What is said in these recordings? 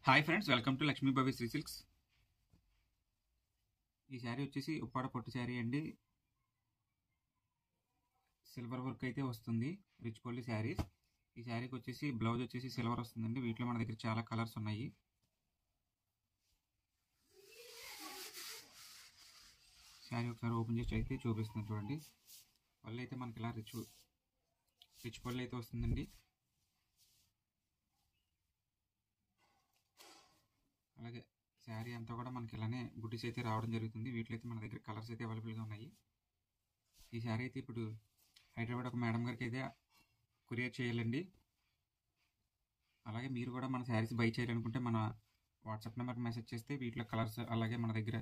Hi friends, welcome to Lakshmi Bhavi Sri silks. ఈ శారీ వచ్చేసి ఉప్పాడ పట్టు శారీ అండి. సిల్వర్ వర్క్ అయితే వస్తుంది, రిచ్ పల్లి శారీస్. ఈ శారీకి వచ్చేసి బ్లౌజ్ వచ్చేసి సిల్వర్ వస్తుందండి. వీటిలో మన దగ్గర చాలా కలర్స్ ఉన్నాయి. శారీ ఒకసారి ఓపెన్ చేసి అయితే చూపిస్తున్నాను చూడండి. పళ్ళు అయితే మనకి ఇలా రిచ్ పళ్ళు అయితే వస్తుందండి. అలాగే శారీ అంతా కూడా మనకి ఇలానే బుటీస్ అయితే రావడం జరుగుతుంది. వీటిలో అయితే మన దగ్గర కలర్స్ అయితే అవైలబుల్గా ఉన్నాయి. ఈ శారీ అయితే ఇప్పుడు హైదరాబాద్ ఒక మేడం గారికి అయితే కొరియర్ చేయాలండి. అలాగే మీరు కూడా మన శారీస్ బై చేయాలనుకుంటే మన వాట్సాప్ నెంబర్కి మెసేజ్ చేస్తే వీటిలో కలర్స్ అలాగే మన దగ్గర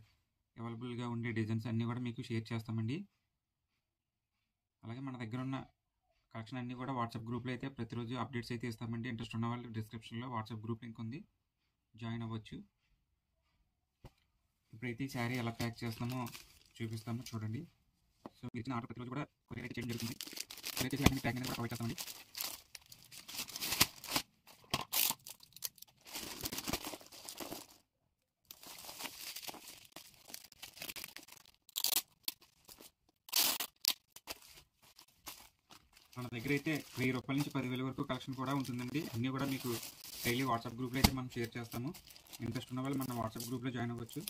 అవైలబుల్గా ఉండే డిజైన్స్ అన్నీ కూడా మీకు షేర్ చేస్తామండి. అలాగే మన దగ్గర ఉన్న కలెక్షన్ అన్నీ కూడా వాట్సాప్ గ్రూప్లో అయితే ప్రతిరోజు అప్డేట్స్ అయితే ఇస్తామండి. ఇంట్రెస్ట్ ఉన్న వాళ్ళు డిస్క్రిప్షన్లో వాట్సాప్ గ్రూప్ లింక్ ఉంది, జాయిన్ అవ్వచ్చు. ఇప్పుడైతే ఈ శారీ ఎలా ప్యాక్ చేస్తామో చూపిస్తాము చూడండి. సో మీరు ఇచ్చిన ఆర్డర్ ప్రతిరోజు కూడా కొరియర్ అయితే చేయడం జరుగుతుంది. కొరియర్ చేసి అన్ని ప్యాక్ అనేది కూడా ప్రొవైడ్ చేస్తామండి. మన దగ్గర అయితే 1000 రూపాయల నుంచి 10,000 వరకు కలెక్షన్ కూడా ఉంటుందండి. అన్నీ కూడా మీకు డైలీ వాట్సాప్ గ్రూప్లో అయితే మనం షేర్ చేస్తాము. ఇంట్రెస్ట్ ఉన్న వాళ్ళు మన వాట్సాప్ గ్రూప్లో జాయిన్ అవ్వచ్చు.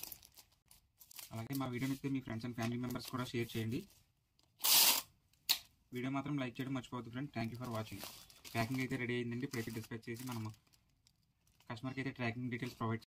అలాగే మా వీడియోని అయితే మీ ఫ్రెండ్స్ అండ్ ఫ్యామిలీ మెంబర్స్ కూడా షేర్ చేయండి. వీడియో మాత్రం లైక్ చేయడం మర్చిపోవద్దు friend. Thank you for watching. Packing అయితే రెడీ అయిందండి. ఇప్పుడైతే డిస్పాచ్ చేసి మనము కస్టమర్కి అయితే ట్రాకింగ్ డీటెయిల్స్ ప్రొవైడ్